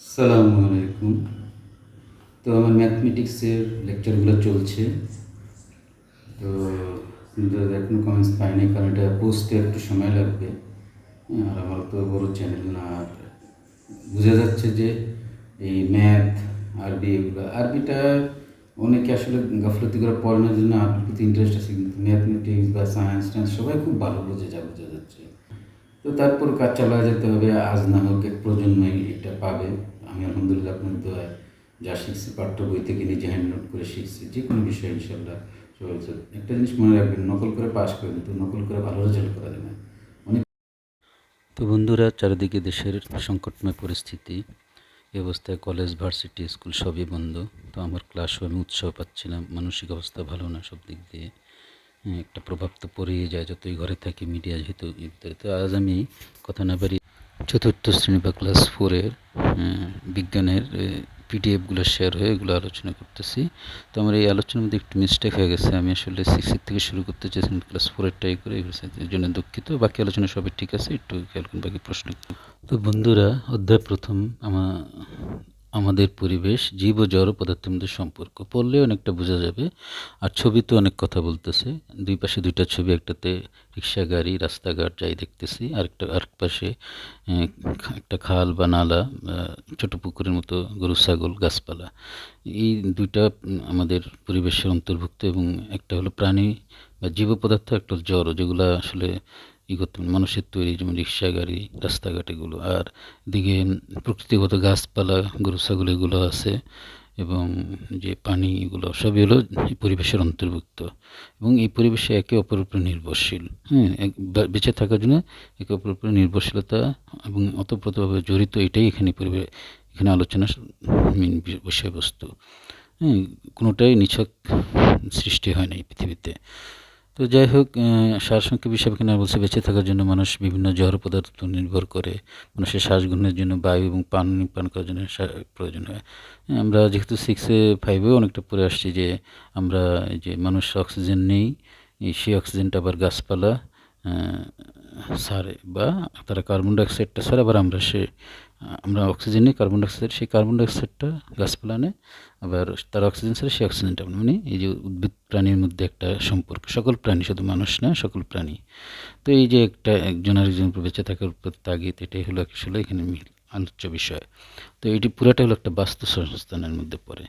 আসসালামু আলাইকুম। তো আমার ম্যাথমেটিক্সের লেকচারগুলো চলছে। তো কিন্তু এখনও কমেন্টস পাইনি, কারণ এটা পোস্টে একটু সময় লাগবে। আর আমার তো বড় চ্যানেল না। আর বোঝা যাচ্ছে যে এই ম্যাথ, আরবি, এগুলো আরবিটা অনেকে আসলে গাফলতি করে পড়ানোর জন্য আরবির প্রতি ইন্টারেস্ট আছে, কিন্তু ম্যাথমেটিক্স বা সায়েন্স টায়েন্স সবাই খুব ভালো বোঝা যাচ্ছে। তো তারপর কাজ চালা যেতে হবে, আজ না হোক এক প্রজন্মই এটা পাবে। আমি আলহামদুলিল্লাহ আপনার দোয়ায় যা শিখছি পাঠ্য বই থেকে নিজে হ্যান্ড নোট করে শিখছি, যে কোনো বিষয় ইনশাল্লাহ সবাই। একটা জিনিস মনে রাখবেন, নকল করে পাশ করে, কিন্তু নকল করে ভালো রেজাল্ট করা যায় না। অনেক। তো বন্ধুরা, চারিদিকে দেশের সংকটময় পরিস্থিতি। এই অবস্থায় কলেজ, ভার্সিটি, স্কুল সবই বন্ধ। তো আমার ক্লাসও আমি উৎসাহ পাচ্ছি না, মানসিক অবস্থা ভালো না সব দিক দিয়ে। একটা প্রভাব তো পড়েই যায় যতই ঘরে থাকি, মিডিয়া যেহেতু ভিতরে। তো আজ আমি কথা না বাড়িয়ে চতুর্থ শ্রেণী বা ক্লাস 4-এর বিজ্ঞানের পিডিএফগুলো শেয়ার হয়ে এগুলো আলোচনা করতেছি। তো আমার এই আলোচনার মধ্যে একটু মিস্টেক হয়ে গেছে। আমি আসলে 6-এর থেকে শুরু করতে চেয়েছিলাম, ক্লাস 4-এর ট্রাই করে, এর জন্য দুঃখিত। বাকি আলোচনা সবই ঠিক আছে, একটু খেয়াল করুন বাকি প্রশ্ন। তো বন্ধুরা, অধ্যায় প্রথম আমাদের পরিবেশ, জীব ও জড় পদার্থের মধ্যে সম্পর্ক পড়লে অনেকটা বোঝা যাবে। আর ছবিতে অনেক কথা বলতেছে। দুই পাশে দুইটা ছবি, একটাতে রিক্সা, গাড়ি, রাস্তাঘাট যাই দেখতেছি, আরেক পাশে একটা খাল বা নালা, ছোট পুকুরের মতো, গরু, ছাগল, গাছপালা। এই দুইটা আমাদের পরিবেশের অন্তর্ভুক্ত। এবং একটা হলো প্রাণী বা জীব পদার্থ, একটা হলো জড়, যেগুলো আসলে করতে মানুষের তৈরি, যেমন রিক্সা, গাড়ি, রাস্তাঘাট এগুলো। আর দিকে প্রকৃতিগত গাছপালা, গরু, ছাগল এগুলো আছে। এবং যে পানি, এগুলো সবই হলো এই পরিবেশের অন্তর্ভুক্ত। এবং এই পরিবেশে একে অপরের উপর নির্ভরশীল। বেঁচে থাকার জন্য একে অপরের উপর নির্ভরশীলতা এবং ওতপ্রোতভাবে জড়িত, এটাই এখানে আলোচনার মেন বিষয়বস্তু। কোনোটাই নিছক সৃষ্টি হয় না এই পৃথিবীতে। তো যাই হোক, সারসংক্ষেপ হিসাবে কিনা বলছে, বেঁচে থাকার জন্য মানুষ বিভিন্ন জড় পদার্থ নির্ভর করে। মানুষের শ্বাস গ্রহণের জন্য বায়ু এবং পানি পান করার জন্য প্রয়োজন হয়। আমরা যেহেতু 6-5-এও অনেকটা পড়ে আসছি যে আমরা যে মানুষ অক্সিজেন নেই, সেই অক্সিজেনটা আবার গাছপালা ছাড়ে, বা তারা কার্বন ডাইঅক্সাইডটা ছাড়ে, আবার আমরা অক্সিজেন নিই, কার্বন ডাইঅক্সাইড, সেই কার্বন ডাইঅক্সাইডটা গাছপালা নেয়, আবার তারা অক্সিজেন ছাড়ে, সেই অক্সিজেনটা মানে এই যে উদ্ভিদ প্রাণীর মধ্যে একটা সম্পর্ক, সকল প্রাণী, শুধু মানুষ না, সকল প্রাণী। তো এই যে একটা একজন আরেকজন বেঁচে থাকার উপর তাগিদ, এটাই হলো আসলে এখানে আলোচ্য বিষয়। তো এটি পুরাটা হলো একটা বাস্তু সংস্থানের মধ্যে পড়ে।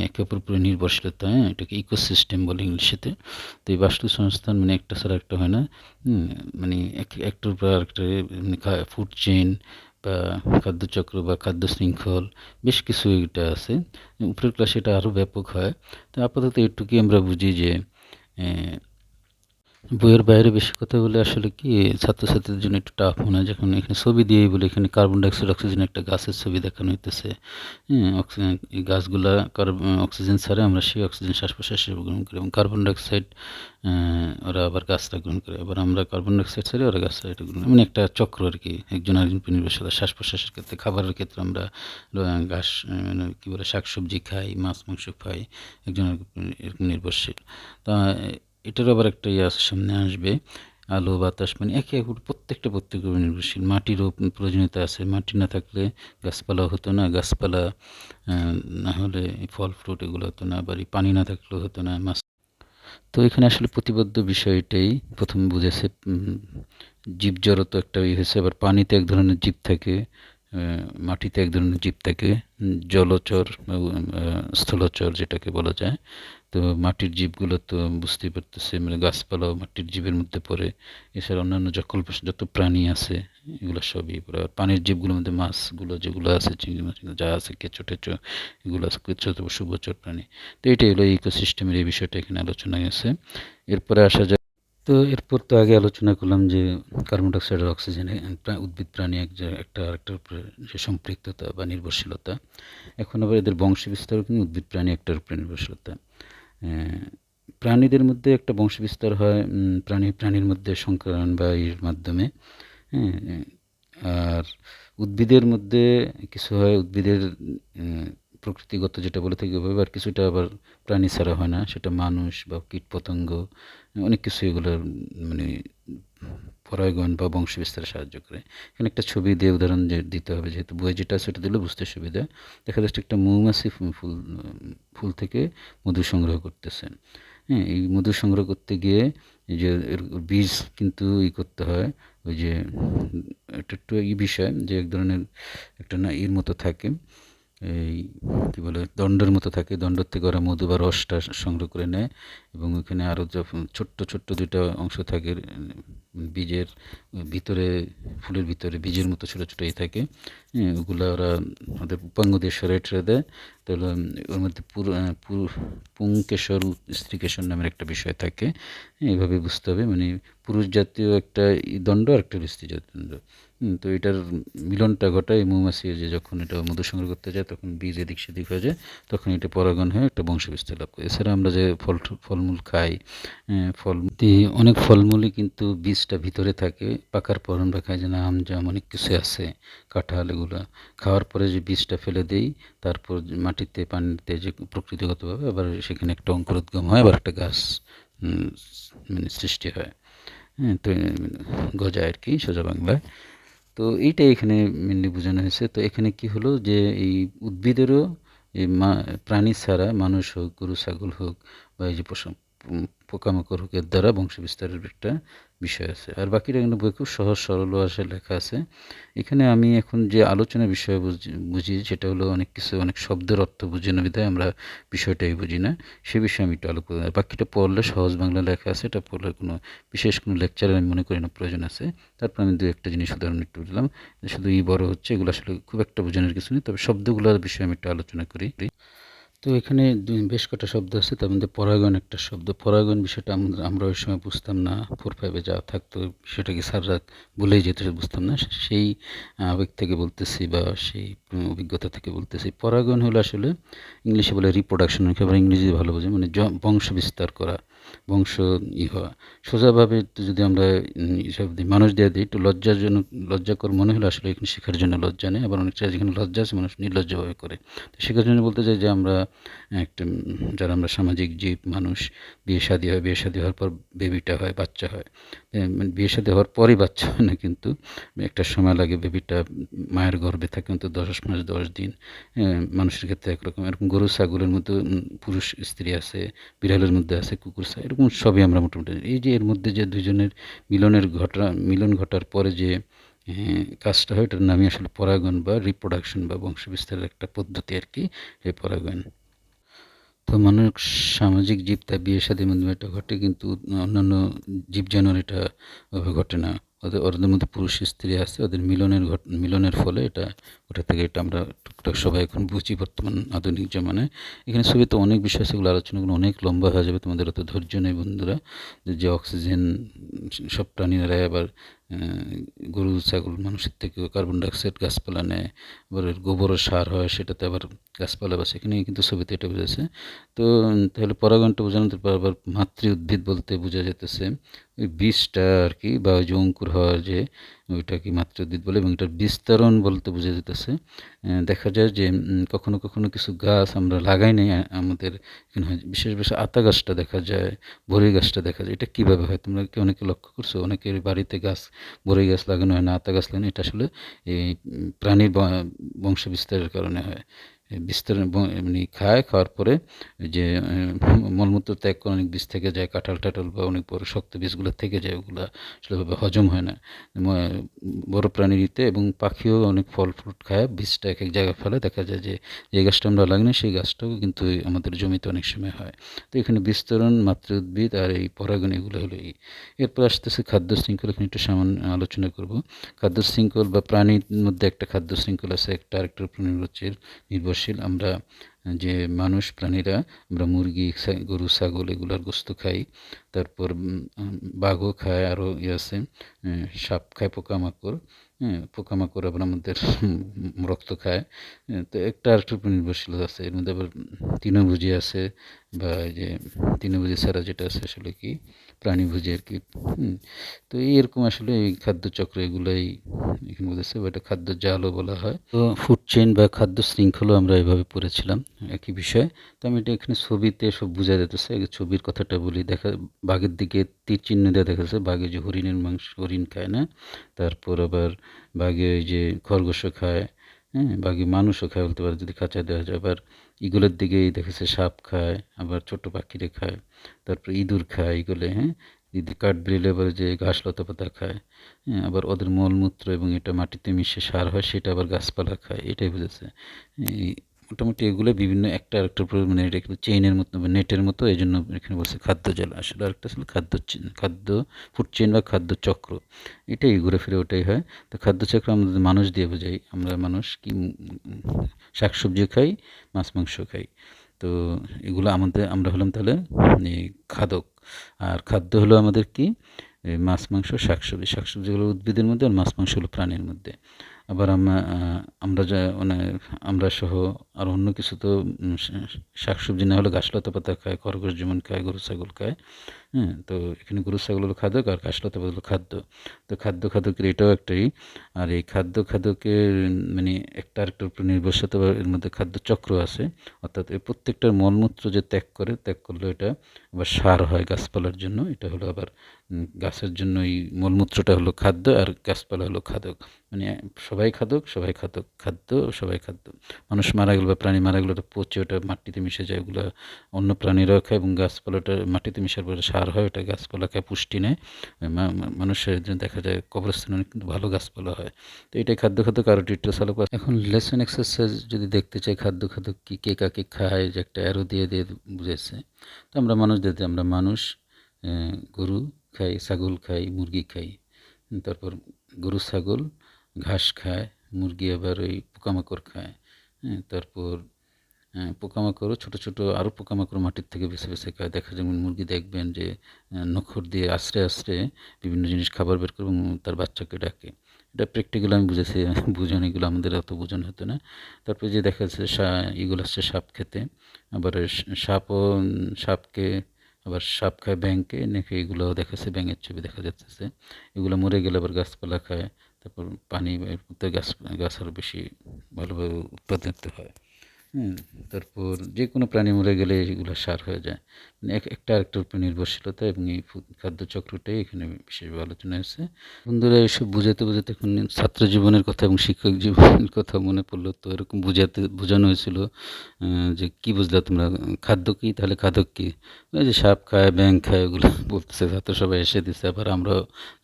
একে অপর উপরে নির্ভরশীলতা, এটাকে ইকোসিস্টেম বলে ইংলিশেতে। তো এই বাস্তু সংস্থান মানে একটা ছাড়া একটা হয় না। মানে একটার উপর আরেকটা, ফুড চেইন বা খাদ্যচক্র বা খাদ্য শৃঙ্খল, বেশ কিছু এটা আছে। উপরের ক্লাসে এটা আরও ব্যাপক হয়। তো আপাতত এটুকুই আমরা বুঝি যে বইয়ের বাইরে বেশি কথা বলে আসলে কি ছাত্রছাত্রীদের জন্য একটু টাফ মনে হয়। যখন এখানে ছবি দিয়েই বলে, এখানে কার্বন ডাইঅক্সাইড, অক্সিজেন, একটা গাছের ছবি দেখানো হইতেছে। অক্সিজেন, এই গাছগুলা অক্সিজেন ছাড়ে, আমরা সেই অক্সিজেন শ্বাস প্রশ্বাসে গ্রহণ করি, এবং কার্বন ডাইঅক্সাইড ওরা আবার গাছটা গ্রহণ করে, আবার আমরা কার্বন ডাইঅক্সাইড ছাড়ি, ওরা গাছটা এটা গ্রহণ, মানে একটা চক্র আর কি, একজন আরেকজন নির্ভরশীল। শ্বাস প্রশ্বাসের ক্ষেত্রে, খাবারের ক্ষেত্রে আমরা ঘাস, মানে কী বলে, শাকসবজি খাই, মাছ মাংস খাই, একজন এরকম নির্ভরশীল। তা এটার আবার একটা সামনে আসবে, আলো বাতাস, মানে একে একে প্রত্যেকটা উপর নির্ভরশীল। মাটিরও প্রয়োজনীয়তা আছে, মাটি না থাকলে গাছপালা হতো না, গাছপালা না হলে ফল ফ্রুট এগুলো হতো না, আবার পানি না থাকলেও হতো না, মাছ। তো এখানে আসলে প্রতিবদ্ধ বিষয়টাই প্রথম বুঝেছে। জীব জড়তা একটা হয়েছে, আবার পানিতে এক ধরনের জীব থাকে, মাটিতে এক ধরনের জীব থাকে, জলচর, স্থলচর যেটাকে বলা যায়। তো মাটির জীবগুলো তো বুঝতেই পারতেছে, মানে গাছপালাও মাটির জীবের মধ্যে পড়ে। এছাড়া অন্যান্য যত প্রাণী আছে এগুলো সবই পড়ে। আর পানির জীবগুলোর মধ্যে মাছগুলো যেগুলো আছে, চিংড়ি মাছ যা আছে, কেঁচো টেচো, এগুলো আছে ছোট শুভচর প্রাণী। তো এটাই হলো ইকোসিস্টেমের এই বিষয়টা এখানে আলোচনায় আছে। এরপরে আসা যায়। তো এরপর তো আগে আলোচনা করলাম যে কার্বন ডাইঅক্সাইড আর অক্সিজেনে উদ্ভিদ প্রাণী একটা আরেকটার উপরে যে সম্পৃক্ততা বা নির্ভরশীলতা। এখন আবার এদের বংশ বিস্তার, কিন্তু উদ্ভিদ প্রাণী একটার উপরে নির্ভরশীলতা। প্রাণীদের মধ্যে একটা বংশ বিস্তার হয় প্রাণীর মধ্যে সংকরণ বা এর মাধ্যমে। আর উদ্ভিদের মধ্যে কিছু হয়, উদ্ভিদের প্রকৃতিগত যেটা বলে থাকি ওভাবে, আর কিছুটা আবার প্রাণী ছাড়া হয় না, সেটা মানুষ বা কীটপতঙ্গ, অনেক কিছু এগুলোর মানে পরাগায়ন বা বংশ বিস্তারে সাহায্য করে। এখানে একটা ছবি দিয়ে উদাহরণ দিতে হবে, যেহেতু বই যেটা আছে সেটা দিলে বুঝতে সুবিধা। দেখা যাচ্ছে একটা মৌমাছি ফুল থেকে মধু সংগ্রহ করতেছে। হ্যাঁ, এই মধু সংগ্রহ করতে গিয়ে এই যে এর বীজ কিন্তু করতে হয়, ওই যে এটা একটু বিষয় যে এক ধরনের একটা না মতো থাকে, এই কী বলে দণ্ডের মতো থাকে, দণ্ডের থেকে ওরা মধু বা রসটা সংগ্রহ করে নেয়, এবং ওইখানে আরও যখন ছোট্ট ছোট্ট দুইটা অংশ থাকে বীজের ভিতরে, ফুলের ভিতরে বীজের মতো ছোটো ছোটোই থাকে, ওগুলো ওরা ওদের উপাঙ্গ দিয়ে সরে ঠেরে দেয়। তাহলে ওর মধ্যে পুংকেশর স্ত্রীকেশর নামের একটা বিষয় থাকে। এইভাবে বুঝতে হবে, মানে পুরুষ জাতীয় একটা দণ্ড আর একটা স্ত্রী জাতীয় দণ্ড। তো এটার মিলনটা ঘটায় মৌমাছি, যে যখন এটা মধু সংগ্রহ করতে যায় তখন বীজ এদিক সেদিক হয়ে যায়, তখন এটা পরাগণ হয়ে একটা বংশবিস্তার লাভ করে। এছাড়া আমরা যে ফলমূল খাই, অনেক ফলমূলই কিন্তু বীজটা ভিতরে থাকে, পাকার পর আমরা খাই, যে আম জাম অনেক কিছু আছে, কাঁঠাল, এগুলো খাওয়ার পরে যে বীজটা ফেলে দেই, তারপর মাটিতে পানিতে যে প্রকৃতিগতভাবে আবার সেখানে একটা অঙ্কুরোদ্গম হয়, আবার একটা গাছ মানে সৃষ্টি হয়। হ্যাঁ, তো গজায় আর কি সোজা বাংলায়। তো এইটাই এখানে মেনলি বোঝানো হয়েছে। তো এখানে কি হলো, যে এই উদ্ভিদেরও এই প্রাণী ছাড়া, মানুষ হোক, গরু ছাগল হোক, বা এই যে পোকামাকড় হোক, এর দ্বারা বংশ বিস্তারের একটা বিষয় আছে। আর বাকিটা কিন্তু বই খুব সহজ সরল ভাষায় লেখা আছে। এখানে আমি এখন যে আলোচনার বিষয় বুঝি সেটা হলো অনেক শব্দের অর্থ বুঝি না, বিধায় আমরা বিষয়টাই বুঝি না, সে বিষয়ে আমি একটু আলোচনা। বাকিটা পড়লে সহজ বাংলা লেখা আছে, এটা পড়লে বিশেষ কোনো লেকচারের আমি মনে করি না প্রয়োজন আছে। তারপর আমি দু একটা জিনিস উদাহরণ একটু দিলাম, শুধু বড় হচ্ছে, এগুলো আসলে খুব একটা বোঝানোর কিছু নেই, তবে শব্দগুলোর বিষয়ে আমি একটু আলোচনা করি। তো এখানে বেশ কটা শব্দ আছে, তার মধ্যে পরাগায়ন একটা শব্দ। পরাগায়ন বিষয়টা আমরা ওই সময় বুঝতাম না, 4-5 যা থাকতো সেটাকে স্যাররা বলেই যেতে বুঝতাম না, সেই আবেগ থেকে বলতেছি বা সেই অভিজ্ঞতা থেকে বলতেছি। পরাগায়ন হলো আসলে ইংলিশে বলে রিপ্রোডাকশন, একেবারে ইংরেজি ভালো বোঝে, মানে বংশ বিস্তার করা, বংশ হওয়া। সোজাভাবে যদি আমরা সব মানুষ দিয়ে দিই, একটু লজ্জাকর মনে হলে আসলে এখানে শেখার জন্য লজ্জা নেই, আবার অনেকটা যেখানে লজ্জা আছে মানুষ নির্লজ্জভাবে করে। তো শেখার জন্য বলতে চাই যে আমরা একটা যারা আমরা সামাজিক জীব মানুষ, বিয়ে শাদী হয়, বিয়ে শাদী হওয়ার পর বেবিটা হয়, বাচ্চা হয়। বিয়ে শাদী হওয়ার পরই বাচ্চা হয় না, কিন্তু একটা সময় লাগে, বেবিটা মায়ের গর্ভে থাকে কিন্তু 10 মাস 10 দিন। মানুষের ক্ষেত্রে একরকম, এরকম গরু ছাগলের মধ্যে পুরুষ স্ত্রী আছে, বিড়ালের মধ্যে আছে কুকুর, এরকম সবই আমরা মোটামুটি। এই যে এর মধ্যে যে দুজনের মিলন ঘটার পরে যে কাজটা হয়, এটার নামই আসলে পরাগায়ন বা রিপ্রোডাকশন বা বংশ বিস্তারের একটা পদ্ধতি আর কি, এই পরাগায়ন। তো মানুষ সামাজিক জীব, তাই বিয়ে শাদীর মাধ্যমে এটা ঘটে, কিন্তু অন্যান্য জীব জানোয়ার এটা ঘটে না। ওদের মধ্যে পুরুষ স্ত্রী আছে, ওদের মিলনের ফলে ওটা থেকে এটা আমরা টুকটাক সবাই এখন বুঝি বর্তমান আধুনিক জামানায়। এখানে ছবিতে অনেক বিষয় আছে, এগুলো আলোচনা করলে অনেক লম্বা হয়ে যাবে, তোমাদের অত ধৈর্য নেই বন্ধুরা। যে অক্সিজেন সব প্রাণীরা, আবার গরু ছাগল মানুষের থেকে কার্বন ডাইঅক্সাইড গাছপালা নেয়, আবার গোবরও সার হয়, সেটাতে আবার গাছপালা বাসে, এখানে কিন্তু ছবিতে এটা বোঝাচ্ছে। তো তাহলে পরাগায়নটা বোঝানোর পর আবার মাতৃ উদ্ভিদ বলতে বোঝা যেতেছে ওই বীজটা আর কি, বা ওই যে অঙ্কুর হওয়ার যে ওইটা কি মাতৃ উদ্ভিদ বলে, এবং এটার বিস্তরণ বলতে বোঝা যেতেছে। দেখা যায় যে কখনো কখনো কিছু গাছ আমরা লাগাই নাই, আমাদের এখানে হয়, বিশেষ আতা গাছটা দেখা যায়, বরই গাছটা দেখা যায়। এটা কীভাবে হয় তোমরা কি অনেকে লক্ষ্য করছো? অনেকের বাড়িতে বরই গাছ লাগানো হয় না, আতা গাছ লাগানো, এটা আসলে এই প্রাণীর বংশ বিস্তারের কারণে হয়। বিস্তার মানে খাওয়ার পরে যে মলমূত্র ত্যাগ করে অনেক বীজ থেকে যায়, কাঁঠাল টাঠাল বা অনেক বড় শক্ত বীজগুলো থেকে যায়, ওগুলো আসলেভাবে হজম হয় না বড় প্রাণীতে। এবং পাখিও অনেক ফল ফ্রুট খায়, বীজটা এক এক জায়গায় ফেলে, দেখা যায় যে যে গাছটা আমরা লাগাই সেই গাছটাও কিন্তু আমাদের জমিতে অনেক সময় হয়। তো এখানে বিস্তরণ, মাতৃ উদ্ভিদ আর এই পরাগায়ন, এগুলো হলো এরপর আসতেছে খাদ্য শৃঙ্খল। এখানে একটু সামান্য আলোচনা করব। খাদ্য শৃঙ্খল বা প্রাণীর মধ্যে একটা খাদ্য শৃঙ্খল আছে, একটা আরেকটার উপর নির্ভরশীল। আমরা যে মানুষ প্রাণীরা, আমরা মুরগি, গরু, ছাগল এগুলার গোস্ত খাই, তারপর বাঘও খায়, আরও আছে সাপ খায়, পোকামাকড়, পোকামাকড় আবার আমাদের রক্ত খায়। তো একটা আরেকটার উপর নির্ভরশীল আছে। এর মধ্যে আবার তৃণভোজী আছে, বা এই যে তৃণভোজী ছাড়া যেটা আছে আসলে কি প্রাণীভোজী আর কি। তো এরকম আসলে এই খাদ্যচক্র এগুলোই এখানে বলেছে, বা এটা খাদ্য জালও বলা হয়। তো ফুড চেইন বা খাদ্য শৃঙ্খলও আমরা এভাবে পড়েছিলাম একই বিষয়। তো আমি এটা এখানে ছবিতে সব বোঝা যেতেছে। আগে ছবির কথাটা বলি। বাঘের দিকে তীর চিহ্ন দেওয়া দেখা যাচ্ছে। বাঘে যে হরিণের মাংস, হরিণ খায় না, তারপর আবার বাঘে ওই যে খরগোশও খায়, হ্যাঁ, বাঘে মানুষও খায় বলতে পারে যদি খাঁচায় দেওয়া যায়। আবার ইগলের দিকেই দেখেছে সাপ খায়, আবার ছোট পাখিরে খায়, তারপর ইঁদুর খায় ইগলে, হ্যাঁ, কাঠবিড়ালি আবার যে ঘাস লতা পাতা খায়, হ্যাঁ, আবার ওদের মলমূত্র এবং এটা মাটিতে মিশে সার হয়, সেটা আবার গাছপালা খায়, এটাই বুঝেছে। এই মোটামুটি এগুলো বিভিন্ন একটা আরেকটার উপর, মানে এটা কিন্তু চেইনের মতো বা নেটের মতো, এই জন্য এখানে বলছে খাদ্য জাল। আসলে আরেকটা ছিল খাদ্য ফুড চেইন বা খাদ্য চক্র, এটাই ঘুরে ফিরে ওটাই হয়। তো খাদ্য চক্র আমাদের মানুষ দিয়ে বোঝাই। আমরা মানুষ কি শাকসবজি খাই, মাছ মাংস খাই। তো এগুলো আমরা হলাম তাহলে খাদক। আর খাদ্য হলো আমাদের কি, মাছ মাংস শাকসবজি। শাকসবজি হলো উদ্ভিদের মধ্যে, আর মাছ মাংস হলো প্রাণীর মধ্যে। আবার আমরা যা মানে আমরা সহ আর অন্য কিছু তো শাকসবজি না হলে ঘাসলতা পাতা খায়, খরগোশ যেমন খায়, গরু ছাগল খায়। হ্যাঁ, তো এখানে গরু ছাগল হলো খাদক, আর ঘাসলতা পাতা হলো খাদ্য। তো খাদকের এটাও একটাই। আর এই খাদকের মানে একটা আরেকটার উপর নির্ভরশীলতা, এর মধ্যে খাদ্য চক্র আছে। অর্থাৎ এই প্রত্যেকটার মলমূত্র যে ত্যাগ করলে এটা আবার সার হয় গাছপালার জন্য। এটা হলো আবার গাছের জন্য এই মলমূত্রটা হলো খাদ্য, আর গাছপালা হলো খাদক। মানে সবাই খাদক, সবাই খাদক, খাদ্য সবাই খাদ্য। মানুষ মারা গেলে বা প্রাণী মারা গেলে ওটা পচে ওটা মাটিতে মিশে যায়, ওগুলো অন্য প্রাণীরাও খায়, এবং গাছপালাটা মাটিতে মিশার পরে সার হয়, ওটা গাছপালা খায়, পুষ্টি নেয়। মানুষের জন্য দেখা যায় কবরস্থানে অনেক কিন্তু ভালো গাছপালা হয়। তো এটাই খাদ্য আরও ডিটেলস আলোক। এখন লেসন এক্সারসাইজ যদি দেখতে চাই, খাদ্য কি, কে কাকে খায়, যে একটা অ্যারো দিয়ে বুঝেছে। তো আমরা মানুষ গরু খাই, ছাগল খাই, মুরগি খাই। তারপর গরু ছাগল ঘাস খায়, মুরগি আবার ওই পোকামাকড় খায়। হ্যাঁ, তারপর পোকামাকড়ও ছোটো আরও পোকামাকড় মাটির থেকে বেছে খায়। যেমন মুরগি দেখবেন যে নখর দিয়ে আশ্রে বিভিন্ন জিনিস খাবার বের করে এবং তার বাচ্চাকে ডাকে। এটা প্র্যাকটিক্যাল আমি বুঝেছি। বুঝানিগুলো আমাদের অত বোঝানো হতো না। তারপরে যে দেখা যাচ্ছে এগুলো আসছে সাপ খেতে। আবার সাপকে আবার সাপ খায় ব্যাঙকে, নাকি এগুলো দেখা যাচ্ছে ব্যাঙের ছবি দেখা যাচ্ছে। এগুলো মরে গেলে আবার গাছপালা খায়। তারপর পানি গাছ আরও বেশি ভালোভাবে উৎপাদিত হয়। তারপর যে কোনো প্রাণী মরে গেলে এগুলো সার হয়ে যায়। মানে একটা আরেকটার উপর নির্ভরশীলতা, এবং এই খাদ্য চক্রটাই এখানে বিশেষভাবে আলোচনা হয়েছে। বন্ধুরা এসব বোঝাতে এখন ছাত্র জীবনের কথা এবং শিক্ষক জীবনের কথা মনে পড়লো। তো এরকম বোঝানো হয়েছিল যে কী বুঝলা তোমরা, খাদ্য কী, তাহলে খাদক কী? ওই যে সাপ খায়, ব্যাঙ খায়, ওগুলো বলতেছে। ছাত্র সবাই এসে দিচ্ছে। আবার আমরা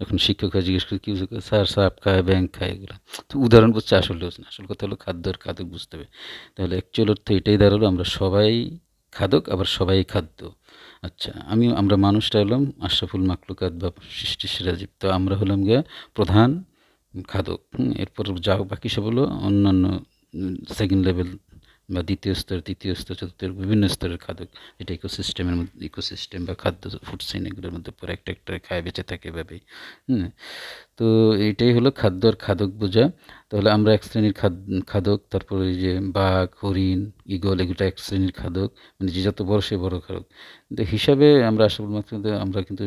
যখন শিক্ষকরা জিজ্ঞেস করি কী বুঝে, স্যার সাপ খায়, ব্যাঙ খায়, এগুলো তো উদাহরণ বুঝছে, আসলে না। আসল কথা হলো খাদ্য আর খাদক বুঝতে হবে। তাহলে অ্যাকচুয়াল অর্থ এটাই দাঁড়ালো, আমরা সবাই খাদক, আবার সবাই খাদ্য। আচ্ছা, আমরা মানুষটা হলাম আশরাফুল মাখলুকাত বা সৃষ্টির সেরা জীব। তো আমরা হলাম গিয়ে প্রধান খাদক। এরপর বাকি সব হলো অন্যান্য সেকেন্ড লেভেল বা দ্বিতীয় স্তর, তৃতীয় স্তর, চতুর্থ, বিভিন্ন স্তরের খাদক। এটা ইকোসিস্টেম বা খাদ্য ফুড চেইন, এগুলোর মধ্যে পরে একটা খায় বেঁচে থাকে এভাবেই। তো এইটাই হলো খাদ্য আর খাদক বোঝা। তাহলে আমরা এক শ্রেণীর খাদক। তারপর ওই যে বাঘ, হরিণ, ঈগল, এগুলো এক শ্রেণীর খাদক। মানে যে যত বড় সে বড় খাদক। কিন্তু হিসাবে আমরা আমরা কিন্তু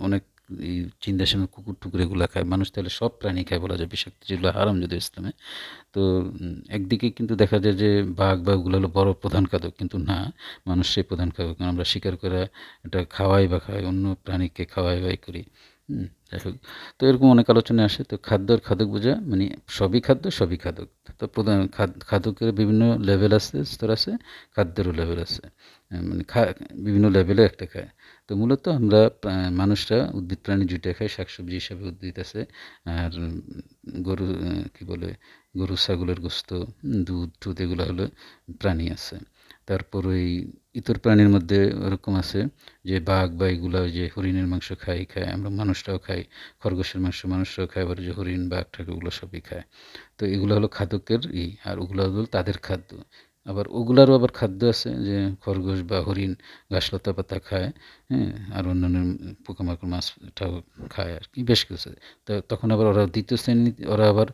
অনেক এই চিন্তার সময় কুকুর টুকুর এগুলো খায়। মানুষ তাহলে সব প্রাণী খায় বলা যায়, বিষাক্ত যেগুলো হারাম যদি ইসলামে। তো একদিকে কিন্তু দেখা যায় যে বাঘ বা ওগুলো হলো বড় প্রধান খাদক, কিন্তু না, মানুষ সেই প্রধান খাদক। আমরা শিকার করে এটা খাওয়াই অন্য প্রাণীকে খাওয়াই করি। যাই হোক, তো এরকম অনেক আলোচনায় আসে। তো খাদ্য আর খাদক বোঝা মানে সবই খাদ্য, সবই খাদক। তো প্রধান খাদকের বিভিন্ন লেভেল আছে, স্তর আছে, খাদ্যেরও লেভেল আছে। মানে বিভিন্ন লেভেলে একটা খায়। তো মূলত আমরা মানুষরা উদ্ভিদ প্রাণী দুইটা খাই। শাকসবজি হিসাবে উদ্ভিদ আছে, আর গরু কী বলে গরু ছাগলের গোস্ত, দুধ এগুলো হলো প্রাণী আছে। তারপর ওই ইতর প্রাণীর মধ্যে ওরকম আছে যে বাঘ বা এগুলো ওই যে হরিণের মাংস খায়, আমরা মানুষরাও খাই। খরগোশের মাংস মানুষরাও খায়, আবার যে হরিণ বাঘ ঠাকুর ওগুলো সবই খায়। তো এগুলো হলো খাদকের আর ওগুলো হলো তাদের খাদ্য। আবার ওগুলারও আবার খাদ্য আছে, যে খরগোশ বা হরিণ ঘাসলতা পাতা খায়, হ্যাঁ? আর অন্যান্য পোকামাকড় মাছটাও খায় আর কি, বেশ কিছু। তো তখন আবার ওরা ২য় শ্রেণী, ওরা আবার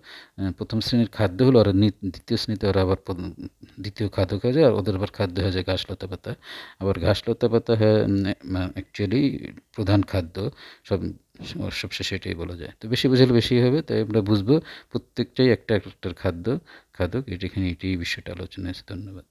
১ম শ্রেণীর খাদ্য হলো ওরা ২য় শ্রেণীতে ওরা আবার ২য় খাদ্য খায় যায়, আর ওদের আবার খাদ্য হয়ে যায় ঘাসলতা পাতা। আবার ঘাসলতা পাতা হয় অ্যাকচুয়ালি প্রধান খাদ্য। সব সবশেষে এটাই বলা যায়। তো বেশি বোঝালে বেশি হবে, তাই আমরা বুঝবো প্রত্যেকটাই একটা একটার খাদ্য খাদক। এখানে এটাই বিষয়টা আলোচনা হয়েছে। ধন্যবাদ।